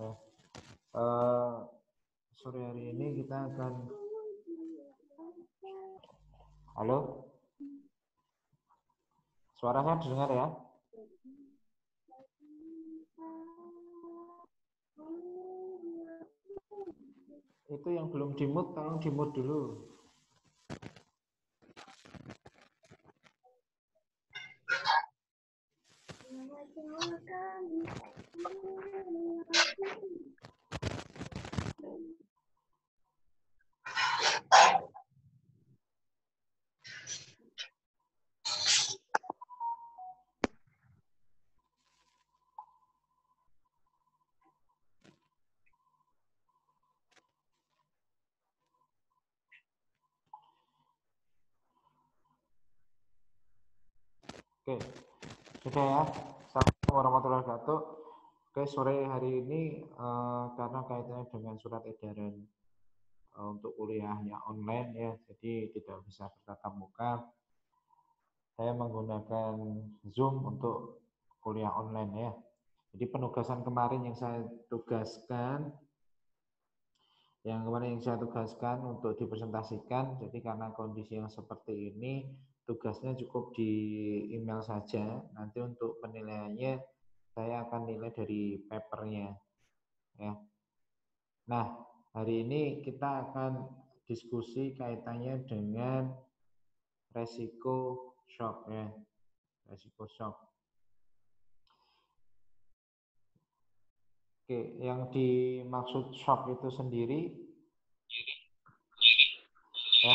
Ya. Sore hari ini kita akan halo, suara saya didengar ya? Itu yang belum di-mute, tolong di-mute dulu. Oke, sudah ya. Assalamualaikum warahmatullahi wabarakatuh. Oke, sore hari ini karena kaitannya dengan surat edaran untuk kuliahnya online ya, jadi tidak bisa bertatap muka. Saya menggunakan Zoom untuk kuliah online ya. Jadi penugasan kemarin yang saya tugaskan untuk dipresentasikan, jadi karena kondisi yang seperti ini, tugasnya cukup di email saja. Nanti untuk penilaiannya, saya akan nilai dari papernya. Ya. Nah, hari ini kita akan diskusi kaitannya dengan resiko shock ya, resiko shock. Oke, yang dimaksud shock itu sendiri ya,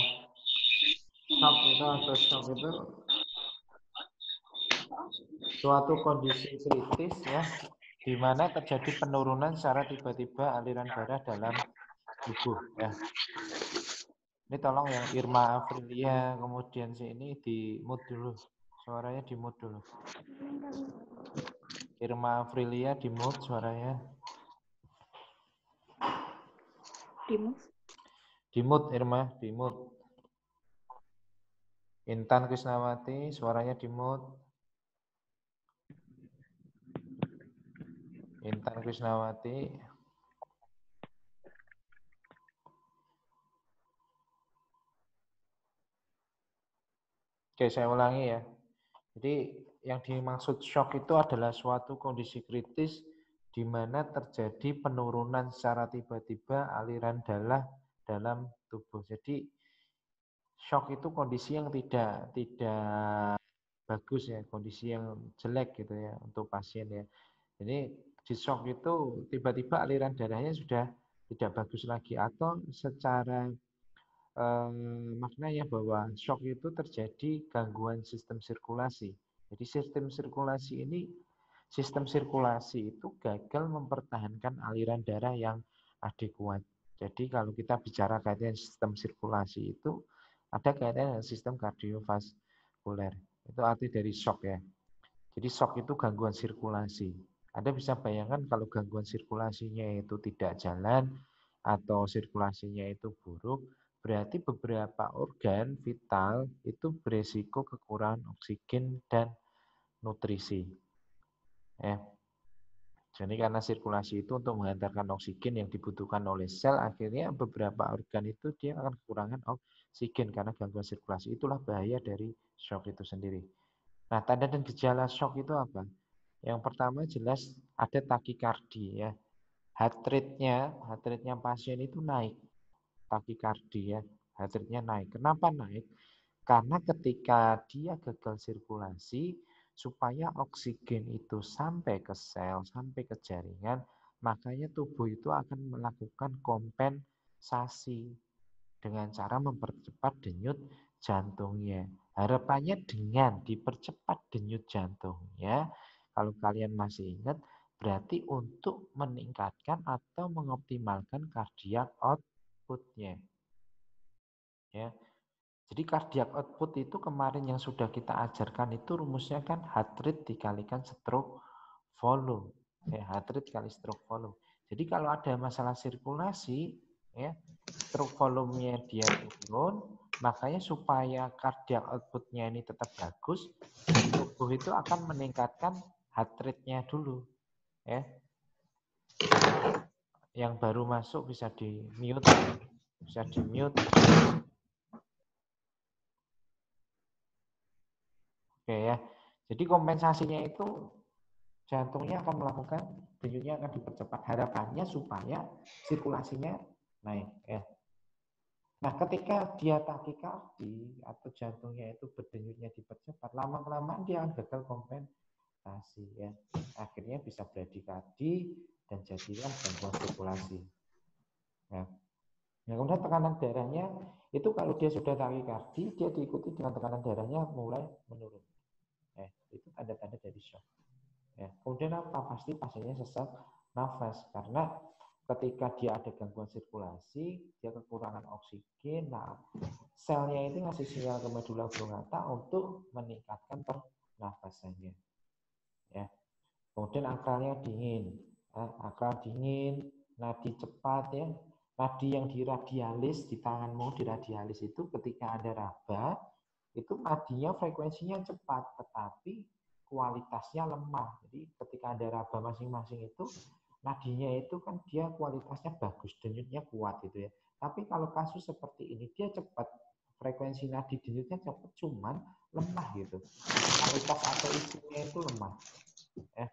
shock itu suatu kondisi kritis ya, di mana terjadi penurunan secara tiba-tiba aliran darah dalam tubuh ya. Ini tolong yang Irma Aprilia kemudian ini di mute dulu, suaranya di mute dulu. Irma Aprilia di mute suaranya. Di mute Irma, di mute. Intan Krisnawati suaranya di mute. Intan Krisnawati. Oke, saya ulangi ya. Jadi yang dimaksud shock itu adalah suatu kondisi kritis di mana terjadi penurunan secara tiba-tiba aliran darah dalam tubuh. Jadi shock itu kondisi yang tidak bagus ya, kondisi yang jelek gitu ya untuk pasien ya. Jadi di shock itu tiba-tiba aliran darahnya sudah tidak bagus lagi, atau secara maknanya bahwa shock itu terjadi gangguan sistem sirkulasi. Jadi sistem sirkulasi itu gagal mempertahankan aliran darah yang adekuat. Jadi kalau kita bicara kaitan sistem sirkulasi itu ada kaitannya dengan sistem kardiovaskuler. Itu arti dari shock ya. Jadi shock itu gangguan sirkulasi. Anda bisa bayangkan kalau gangguan sirkulasinya itu tidak jalan atau sirkulasinya itu buruk, berarti beberapa organ vital itu beresiko kekurangan oksigen dan nutrisi. Ya. Jadi karena sirkulasi itu untuk mengantarkan oksigen yang dibutuhkan oleh sel, akhirnya beberapa organ itu dia akan kekurangan oksigen karena gangguan sirkulasi. Itulah bahaya dari shock itu sendiri. Nah, tanda dan gejala shock itu apa? Yang pertama jelas ada takikardi ya. Heart rate-nya pasien itu naik. Takikardi ya, heart rate-nya naik. Kenapa naik? Karena ketika dia gagal sirkulasi, supaya oksigen itu sampai ke sel, sampai ke jaringan, makanya tubuh itu akan melakukan kompensasi dengan cara mempercepat denyut jantungnya. Harapannya dengan dipercepat denyut jantungnya, kalau kalian masih ingat, berarti untuk meningkatkan atau mengoptimalkan cardiac output-nya. Ya. Jadi cardiac output itu kemarin yang sudah kita ajarkan itu rumusnya kan heart rate dikalikan stroke volume. Ya, heart rate kali stroke volume. Jadi kalau ada masalah sirkulasi, ya, stroke volumenya dia turun, makanya supaya cardiac output-nya ini tetap bagus, tubuh itu akan meningkatkan heart rate-nya dulu. Ya. Yang baru masuk bisa di mute, bisa di mute. Oke ya. Jadi kompensasinya itu jantungnya akan melakukan, denyutnya akan dipercepat. Harapannya supaya sirkulasinya naik ya. Nah, ketika dia takikardi atau jantungnya itu berdenyutnya dipercepat, lama-kelamaan dia akan gagal kompensasi ya. Akhirnya bisa bradikardi dan jadilah gangguan sirkulasi. Ya. Nah, kemudian tekanan darahnya itu kalau dia sudah takikardi, dia diikuti dengan tekanan darahnya mulai menurun. Itu tanda-tanda dari shock. Ya. Kemudian apa? Pasti pasiennya sesak nafas karena ketika dia ada gangguan sirkulasi, dia kekurangan oksigen. Nah, selnya itu ngasih sinyal ke medula oblongata untuk meningkatkan pernafasannya. Ya. Kemudian akralnya dingin, akral dingin, nadi cepat ya. Nadi yang diradialis di tanganmu diradialis itu ketika ada raba itu nadinya frekuensinya cepat, tetapi kualitasnya lemah. Jadi ketika ada raba masing-masing itu nadinya itu kan dia kualitasnya bagus, denyutnya kuat gitu ya. Tapi kalau kasus seperti ini dia cepat, frekuensi nadi denyutnya cepat, cuman lemah gitu. Kualitas atau isinya itu lemah. Ya.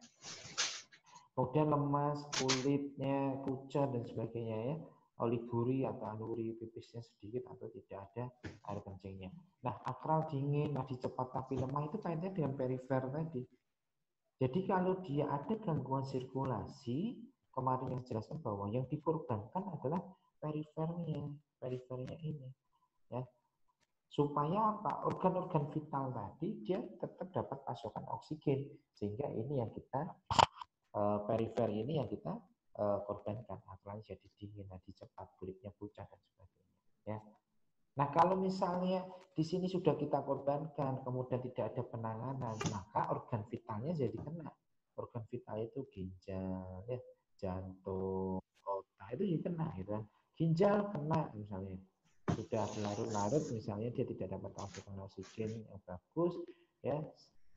Kemudian lemas, kulitnya pucat dan sebagainya ya. Oliguri atau anuri pipisnya sedikit atau tidak ada air kencingnya. Nah, akral dingin, nadi cepat tapi lemah itu kaitannya dengan perifer tadi. Jadi kalau dia ada gangguan sirkulasi, kemarin yang jelaskan bahwa yang dikorbankan adalah perifernya ini. Ya. Supaya apa? Organ-organ vital tadi dia tetap dapat pasokan oksigen. Sehingga ini yang kita perifer ini yang kita korbankan, akralnya jadi dingin, nadi cepat, kulitnya pucat dan sebagainya. Ya. Nah kalau misalnya di sini sudah kita korbankan, kemudian tidak ada penanganan, maka organ vitalnya jadi kena. Organ vital itu ginjal, ya, jantung, otak itu jadi kena, gitu. Ginjal kena misalnya, sudah berlarut-larut, misalnya dia tidak dapat asupan oksigen yang bagus, ya,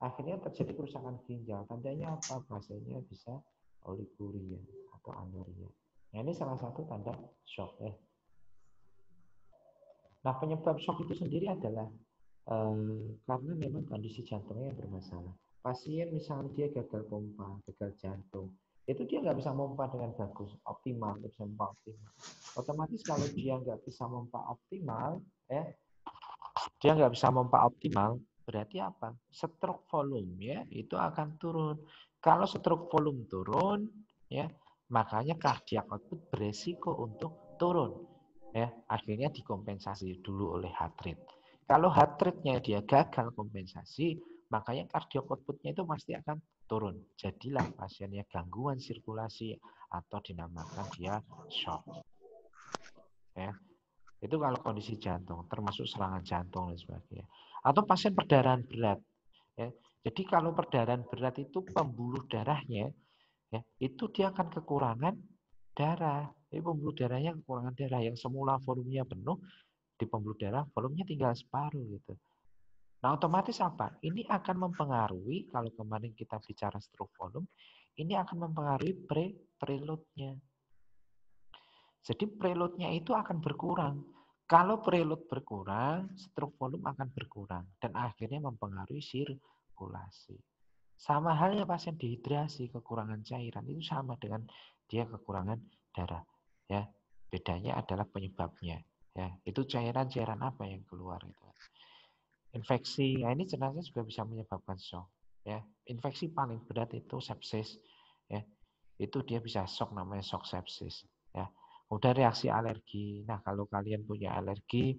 akhirnya terjadi kerusakan ginjal. Tandanya apa? Pasiennya bisa oliguria atau anuria. Nah, ini salah satu tanda shock ya. Nah, penyebab shock itu sendiri adalah karena memang kondisi jantungnya yang bermasalah. Pasien misalnya dia gagal pompa, gagal jantung, itu dia nggak bisa pompa dengan bagus, optimal, nggak bisa pompa optimal. Otomatis kalau dia nggak bisa pompa optimal, dia nggak bisa pompa optimal, berarti apa? Stroke volume ya itu akan turun. Kalau stroke volume turun, ya makanya cardiac output beresiko untuk turun. Ya, akhirnya dikompensasi dulu oleh heart rate. Kalau heart rate-nya dia gagal kompensasi, makanya cardiac output-nya itu pasti akan turun. Jadilah pasiennya gangguan sirkulasi atau dinamakan dia shock. Ya. Itu kalau kondisi jantung, termasuk serangan jantung dan sebagainya. Atau pasien perdarahan berat. Ya. Jadi kalau perdarahan berat itu pembuluh darahnya, ya, itu dia akan kekurangan darah. Jadi pembuluh darahnya kekurangan darah yang semula volumenya penuh, di pembuluh darah volumenya tinggal separuh gitu. Nah otomatis apa? Ini akan mempengaruhi, kalau kemarin kita bicara stroke volume, ini akan mempengaruhi preload-nya. Jadi preload-nya itu akan berkurang. Kalau preload berkurang, stroke volume akan berkurang dan akhirnya mempengaruhi sirkulasi. Sama halnya pasien dehidrasi, kekurangan cairan itu sama dengan dia kekurangan darah. Ya, bedanya adalah penyebabnya. Ya, itu cairan-cairan apa yang keluar itu. Infeksi, nah ini jenazah juga bisa menyebabkan shock. Ya, infeksi paling berat itu sepsis. Ya, itu dia bisa shock, namanya shock sepsis. Ya, kemudian reaksi alergi. Nah, kalau kalian punya alergi,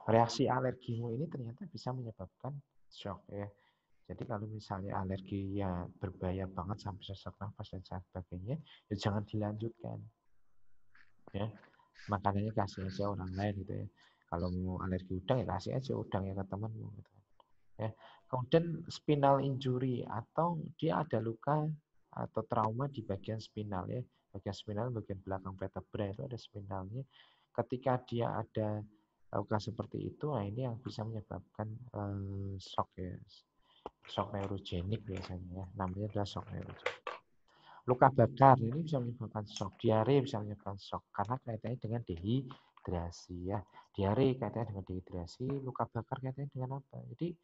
reaksi alergimu ini ternyata bisa menyebabkan shock ya. Jadi kalau misalnya alergi ya berbahaya banget sampai sesak nafas dan sebagainya, ya jangan dilanjutkan. Ya, makanannya kasih aja orang lain gitu ya. Kalau mau alergi udang ya kasih aja udangnya ke temanmu gitu. Ya. Kemudian spinal injury atau dia ada luka atau trauma di bagian spinal ya. Bagian spinal bagian belakang vertebra itu ada spinalnya. Ketika dia ada luka seperti itu, nah ini yang bisa menyebabkan shock ya. Shock neurogenik biasanya ya. Namanya adalah shock neurogenik. Luka bakar ini bisa menyebabkan shock, diare bisa menyebabkan shock karena kaitannya dengan dehidrasi ya. Diare kaitannya dengan dehidrasi, luka bakar kaitannya dengan apa? Jadi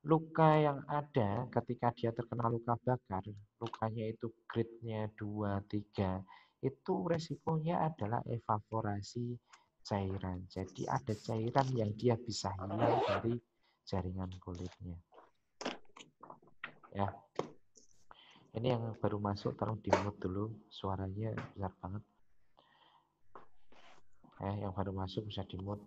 luka yang ada ketika dia terkena luka bakar, lukanya itu grade-nya 2, 3, itu resikonya adalah evaporasi cairan. Jadi ada cairan yang dia bisa hilang dari jaringan kulitnya. Ya, ini yang baru masuk, tolong di-mute dulu, suaranya besar banget. Yang baru masuk bisa di-mute.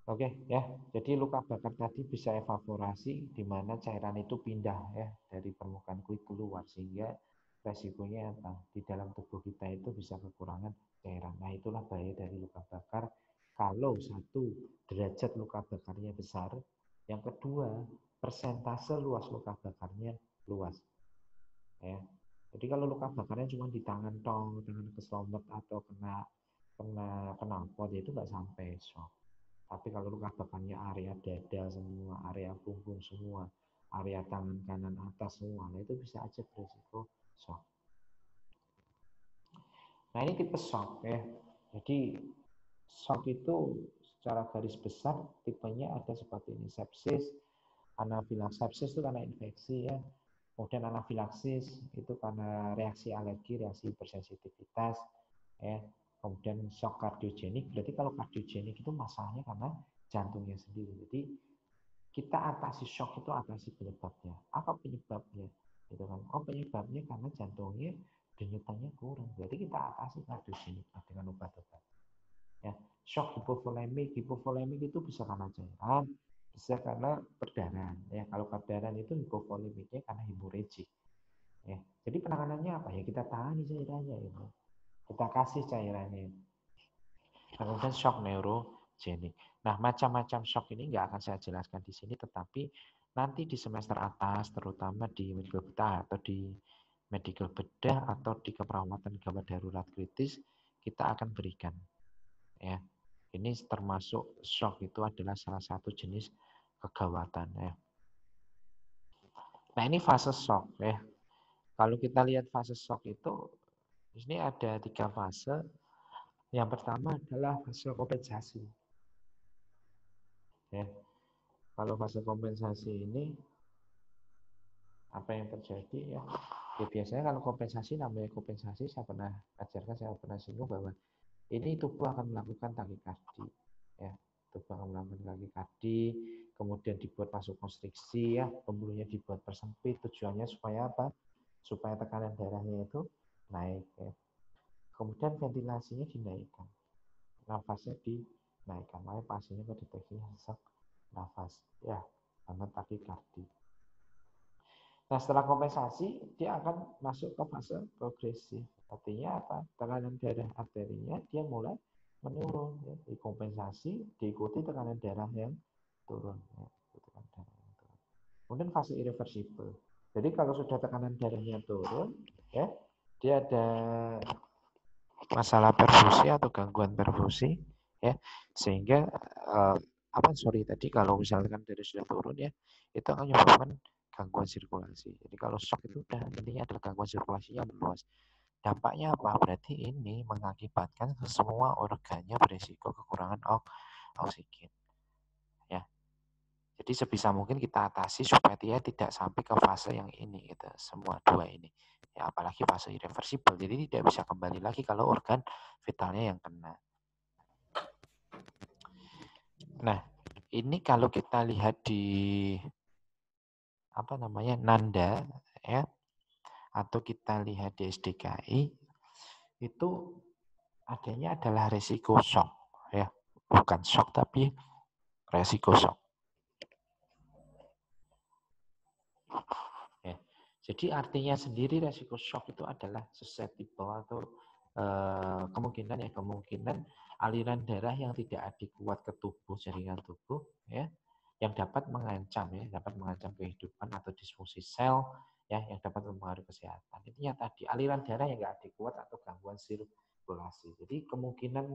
Oke ya, jadi luka bakar tadi bisa evaporasi di mana cairan itu pindah ya dari permukaan kulit keluar sehingga resikonya apa? Di dalam tubuh kita itu bisa kekurangan cairan. Nah, itulah bahaya dari luka bakar. Kalau satu, derajat luka bakarnya besar, yang kedua, persentase luas luka bakarnya luas. Ya. Jadi kalau luka bakarnya cuma di tangan tong, tangan keslomot atau kena knalpot itu nggak sampai shock. Tapi kalau luka bakarnya area dada semua, area punggung semua, area tangan kanan atas semua, nah itu bisa aja berisiko shock. Nah ini tipe shock ya. Jadi shock itu secara garis besar tipenya ada seperti ini: sepsis, anafilaksis. Sepsis itu karena infeksi ya. Kemudian anafilaksis itu karena reaksi alergi, reaksi hipersensitivitas ya. Kemudian shock kardiogenik, berarti kalau kardiogenik itu masalahnya karena jantungnya sendiri. Jadi kita atasi shock itu atasi penyebabnya. Apa penyebabnya? Gitu kan. Oh, penyebabnya karena jantungnya denyutannya kurang. Berarti kita atasi kardiogeniknya dengan obat-obat. Ya, shock hipovolemik. Hipovolemik itu bisa karena cairan, bisa karena perdarahan. Ya, kalau perdarahan itu hipovolemiknya karena hemorrhagic. Ya, jadi penanganannya apa ya? Kita tangani cairannya itu. Kita kasih cairannya. Kemudian shock neurogenik. Nah, macam-macam shock ini nggak akan saya jelaskan di sini, tetapi nanti di semester atas, terutama di medical bedah atau di medical bedah atau di keperawatan gawat darurat kritis, kita akan berikan. Ya, ini termasuk shock itu adalah salah satu jenis kegawatan. Ya. Nah, ini fase shock. Ya. Kalau kita lihat fase shock itu, di sini ada 3 fase. Yang pertama adalah fase kompensasi. Ya. Kalau fase kompensasi ini apa yang terjadi ya? Ya biasanya kalau kompensasi, namanya kompensasi, saya pernah ajarkan, saya pernah singgung bahwa ini tubuh akan melakukan takikardi ya. Tubuh akan melakukan takikardi, kemudian dibuat vasokonstriksi ya, pembuluhnya dibuat persempit, tujuannya supaya apa? Supaya tekanan darahnya itu naik ya. Kemudian ventilasinya dinaikkan, nafasnya dinaikkan, makanya pasiennya kedeteksinya sesak nafas ya, karena takikardi. Nah, setelah kompensasi, dia akan masuk ke fase progresif. Artinya apa? Tekanan darah arterinya dia mulai menurun. Ya. Dikompensasi, diikuti tekanan darah yang turun. Ya. Tekanan darah yang turun. Kemudian fase irreversible. Jadi kalau sudah tekanan darahnya turun, ya, dia ada masalah perfusi atau gangguan perfusi, ya, sehingga tadi kalau misalkan darah sudah turun ya, itu akan menyebabkan gangguan sirkulasi. Jadi kalau shock itu udah intinya adalah gangguan sirkulasinya meluas. Dampaknya apa? Berarti ini mengakibatkan semua organnya berisiko kekurangan oksigen. Ya. Jadi sebisa mungkin kita atasi supaya dia tidak sampai ke fase yang ini gitu. Semua dua ini. Ya, apalagi fase irreversible. Jadi tidak bisa kembali lagi kalau organ vitalnya yang kena. Nah, ini kalau kita lihat di Nanda ya, atau kita lihat di SDKI, itu adanya adalah resiko shock ya, bukan shock tapi resiko shock ya. Jadi artinya sendiri resiko shock itu adalah susceptible atau kemungkinan aliran darah yang tidak adekuat ke tubuh, jaringan tubuh ya, yang dapat mengancam kehidupan atau disfungsi sel ya, yang dapat mempengaruhi kesehatan. Intinya tadi aliran darah yang nggak adekuat atau gangguan sirkulasi. Jadi kemungkinan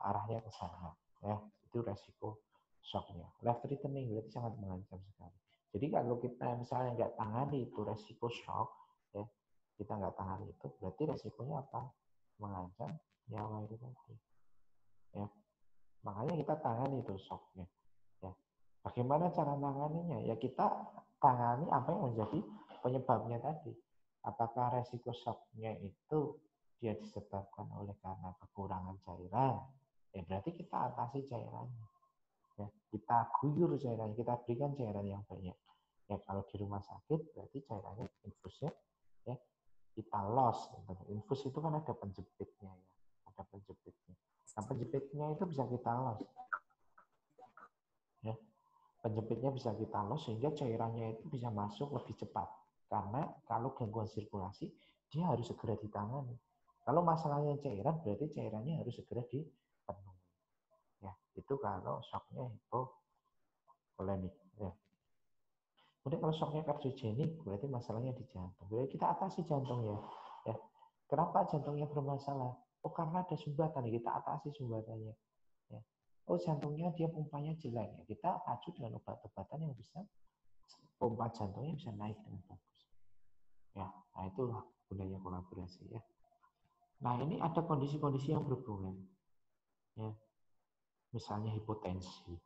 arahnya ke sana ya, itu resiko shocknya. Life threatening berarti sangat mengancam sekali. Jadi kalau kita misalnya nggak tangani itu resiko shock, ya kita nggak tangani itu, berarti resikonya apa? Mengancam nyawa itu tadi. Ya, makanya kita tangani itu shocknya. Ya, bagaimana cara menanganinya? Ya kita tangani apa yang menjadi penyebabnya tadi. Apakah resiko shocknya itu dia disebabkan oleh karena kekurangan cairan? Ya berarti kita atasi cairannya. Ya, kita guyur cairannya, kita berikan cairan yang banyak. Ya kalau di rumah sakit berarti cairannya infusnya ya kita loss. Infus itu kan ada penjepitnya ya, ada penjepitnya. Nah penjepitnya itu bisa kita loss. Ya, penjepitnya bisa kita loss sehingga cairannya itu bisa masuk lebih cepat. Karena kalau gangguan sirkulasi dia harus segera ditangani. Kalau masalahnya cairan berarti cairannya harus segera dipenuhi. Ya, itu kalau shocknya hipovolemik. Ya. Kemudian kalau shocknya kardiogenik berarti masalahnya di jantung. Berarti kita atasi jantungnya. Ya. Kenapa jantungnya bermasalah? Oh karena ada sumbatan, kita atasi sumbatannya. Ya. Oh jantungnya dia pompanya jelek, ya. Kita pacu dengan obat-obatan yang bisa pompa jantungnya bisa naik dengan bagus. Ya, nah itulah gunanya kolaborasi ya. Nah ini ada kondisi-kondisi yang berhubungan. Ya. Misalnya hipotensi.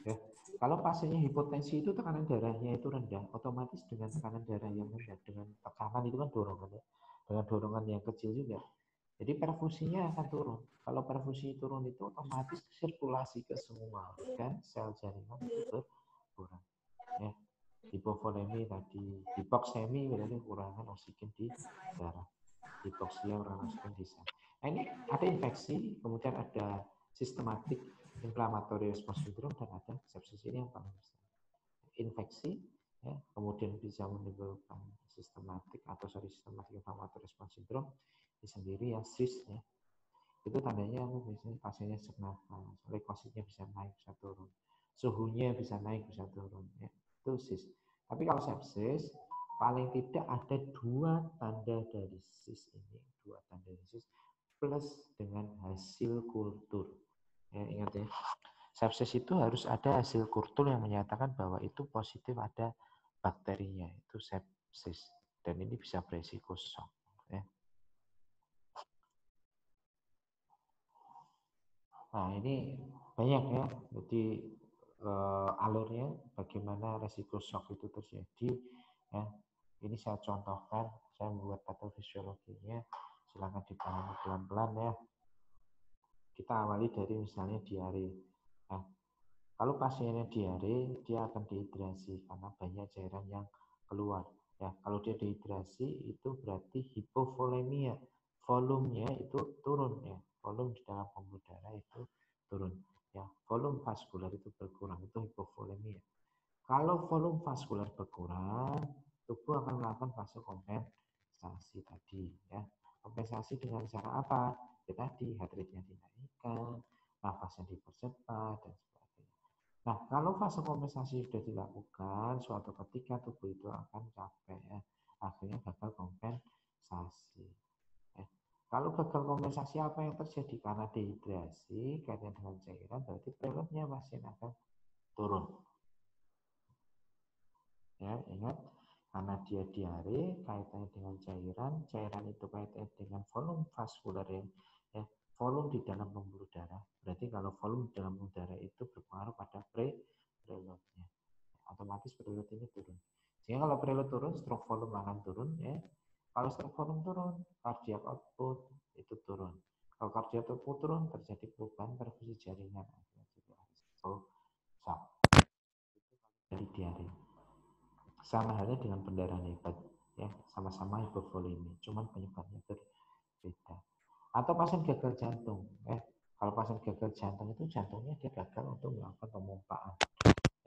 Ya. Kalau pasiennya hipotensi itu tekanan darahnya itu rendah, otomatis dengan tekanan darah yang rendah, dengan tekanan itu kan dorongan ya, dengan dorongan yang kecil juga. Jadi perfusinya akan turun. Kalau perfusi turun itu otomatis sirkulasi ke semua organ, sel jaringan itu berkurang. Ya. Hipovolemi tadi, hipoksemi berarti kekurangan oksigen di darah. Hipoksia kurang oksigen di sel. Nah ini ada infeksi, kemudian ada sistematik inflammatory response syndrome dan ada sepsis. Ini yang paling besar. Infeksi ya, kemudian bisa menimbulkan sistematik inflammatory response syndrome ini sendiri ya SIS ya. Itu tandanya biasanya pasiennya sesak nafas, leukositnya bisa naik bisa turun, suhunya bisa naik bisa turun ya. Itu SIS. Tapi kalau sepsis paling tidak ada dua tanda dari SIS ini, dua tanda dari SIS plus dengan hasil kultur. Ya, ingat ya. Sepsis itu harus ada hasil kultur yang menyatakan bahwa itu positif ada bakterinya, itu sepsis. Dan ini bisa beresiko shock. Ya. Nah ini banyak ya, jadi alurnya bagaimana resiko shock itu terjadi. Ya. Ini saya contohkan, saya membuat patofisiologinya, silakan dipahami pelan-pelan ya. Kita awali dari misalnya diare. Nah, kalau pasiennya diare, dia akan dehidrasi karena banyak cairan yang keluar. Ya, kalau dia dehidrasi itu berarti hipovolemia. Volumenya itu turun ya. Volume di dalam pembuluh darah itu turun. Ya, volume vaskular itu berkurang, itu hipovolemia. Kalau volume vaskular berkurang, tubuh akan melakukan fase kompensasi tadi ya. Kompensasi dengan cara apa? Ya tadi heart rate-nya dinaikkan, nafasnya dipercepat dan sebagainya. Nah, kalau fase kompensasi sudah dilakukan, suatu ketika tubuh itu akan capek ya. Akhirnya gagal kompensasi. Ya. Kalau gagal kompensasi apa yang terjadi? Karena dehidrasi, kaitannya dengan cairan, berarti preloadnya pasien akan turun. Ya, ingat karena dia diare kaitannya dengan cairan, cairan itu kaitannya dengan volume vaskular ya, volume di dalam pembuluh darah. Berarti kalau volume di dalam pembuluh darah itu berpengaruh pada preloadnya. Otomatis preload ini turun. Sehingga kalau preload turun, stroke volume akan turun ya. Kalau stroke volume turun, cardiac output itu turun. Kalau cardiac output turun, terjadi perubahan perfusi jaringan. So, jadi diare. Sama halnya dengan pendarahan hebat ya, sama-sama hipovolemi, cuman penyebabnya berbeda. Atau pasien gagal jantung kalau pasien gagal jantung itu jantungnya dia gagal untuk melakukan pemompaan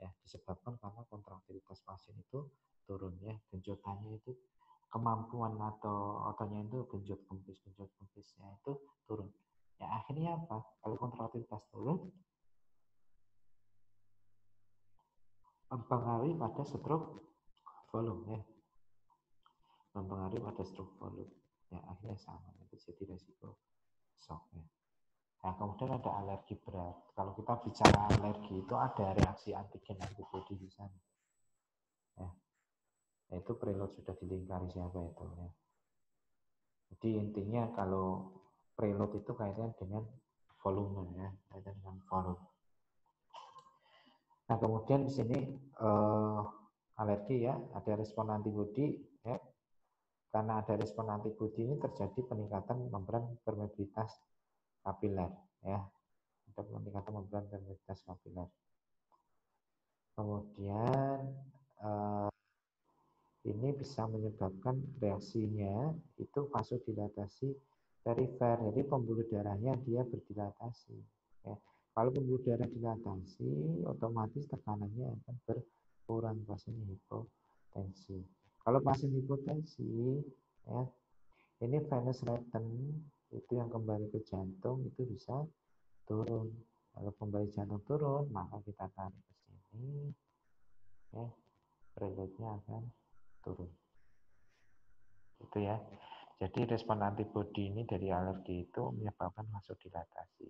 ya, disebabkan karena kontraktilitas pasien itu turun ya, genjotannya itu kemampuan atau ototnya itu genjot kempisnya itu turun ya. Akhirnya apa? Kalau kontraktilitas turun mempengaruhi pada stroke volume ya, mempengaruhi pada stroke volume ya, akhirnya sama itu jadi resiko shock ya. Nah, kemudian ada alergi berat. Kalau kita bicara alergi itu ada reaksi antigen antibodi di sana. Ya. Itu preload sudah dilingkari siapa itu ya. Jadi intinya kalau preload itu kaitannya dengan volume ya, kaitan dengan volume. Nah, kemudian di sini alergi ya, ada respon antibodi ya. Karena ada respon antibodi ini terjadi peningkatan membran permeabilitas kapiler ya. Ada peningkatan membran permeabilitas kapiler. Kemudian ini bisa menyebabkan reaksinya itu vasodilatasi perifer. Jadi pembuluh darahnya dia berdilatasi. Ya. Kalau pembuluh darah dilatasi, otomatis tekanannya akan berkurang, pasien hipotensi. Kalau pasien hipotensi, ya, ini venous return itu yang kembali ke jantung itu bisa turun. Kalau kembali jantung turun, maka kita tarik ke sini, ya, preloadnya akan turun. Itu ya. Jadi respon antibodi ini dari alergi itu menyebabkan vasodilatasi.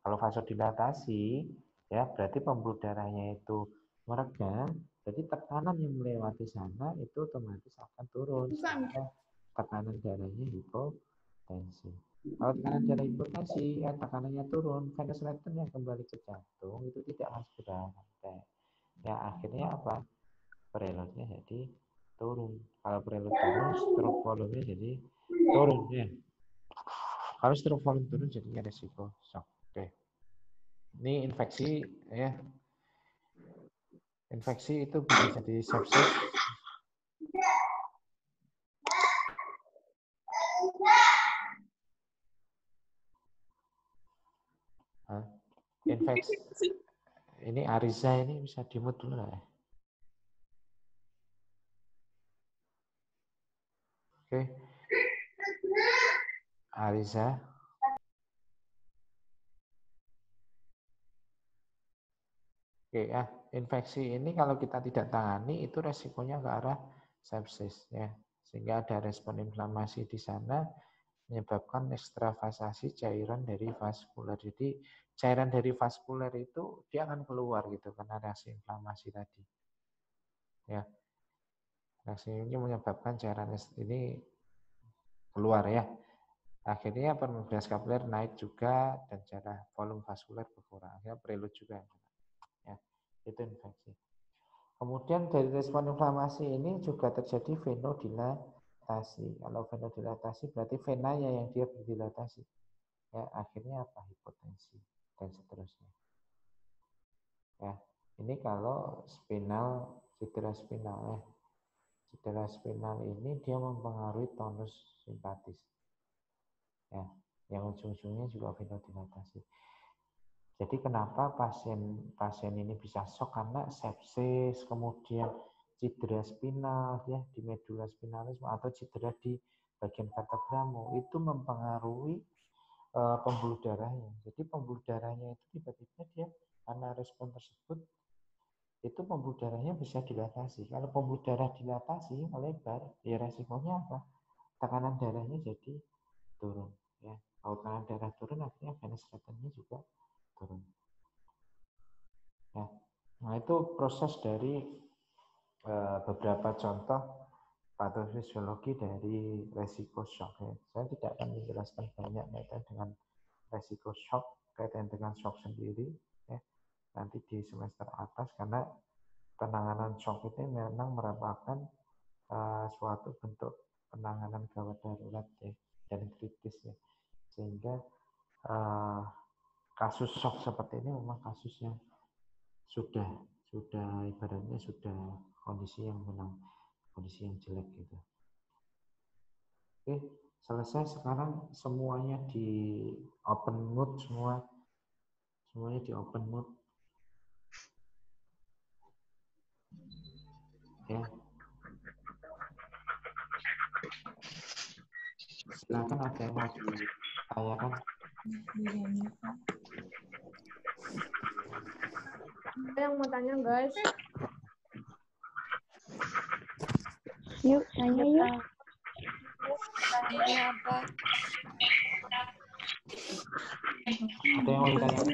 Kalau vasodilatasi, ya berarti pembuluh darahnya itu mereda, jadi tekanan yang melewati sana itu otomatis akan turun sehingga tekanan darahnya hipotensi. Kalau tekanan darah hipotensi, ya tekanannya turun, venous return yang kembali ke jantung itu tidak harus berangkat. Ya akhirnya apa? Preloadnya jadi turun. Kalau preload turun, stroke volume jadi turun ya. Kalau stroke volume turun jadinya resiko shock. Oke. Ini infeksi ya. Infeksi itu bisa jadi sepsis. Infeksi. Ini Ariza ini bisa dimut dulu ya. Oke. Ariza. Oke ya, infeksi ini kalau kita tidak tangani itu resikonya ke arah sepsis ya. Sehingga ada respon inflamasi di sana menyebabkan ekstravasasi cairan dari vaskuler. Jadi cairan dari vaskuler itu dia akan keluar gitu karena reaksi inflamasi tadi. Ya. Reaksi ini menyebabkan cairan ini keluar ya. Akhirnya permeabilitas kapiler naik juga dan darah volume vaskuler berkurang. Akhirnya preload juga. Ya, itu infeksi. Kemudian dari respon inflamasi ini juga terjadi venodilatasi. Kalau venodilatasi berarti venanya yang dia berdilatasi. Ya, akhirnya apa? Hipotensi dan seterusnya. Ya, ini kalau spinal, cedera spinal ya. Cedera spinal ini dia mempengaruhi tonus simpatis. Ya, yang ujung-ujungnya juga venodilatasi. Jadi kenapa pasien ini bisa shock karena sepsis, kemudian cedera spinal ya di medula spinalis atau cedera di bagian vertebramu itu mempengaruhi pembuluh darahnya. Jadi pembuluh darahnya itu tiba-tiba dia karena respon tersebut itu pembuluh darahnya bisa dilatasi. Kalau pembuluh darah dilatasi melebar, ya resikonya apa? Tekanan darahnya jadi turun. Ya, kalau tekanan darah turun, akhirnya venous return-nya juga turun. Ya. Nah itu proses dari beberapa contoh patofisiologi dari resiko shock. Ya. Saya tidak akan menjelaskan banyak kaitan dengan resiko shock, kaitan dengan shock sendiri. Ya. Nanti di semester atas karena penanganan shock itu memang merupakan suatu bentuk penanganan gawat darurat ya, dan kritis ya. Sehingga kasus shock seperti ini memang kasus yang sudah ibaratnya sudah kondisi yang jelek gitu. Oke, selesai sekarang semuanya di open mode semuanya di open mode. Ya. Silakan ada yang mau ditanyakan. Ada yang mau tanya guys? Yuk, tanya yuk. Tanya apa? Ada yang mau ditanya?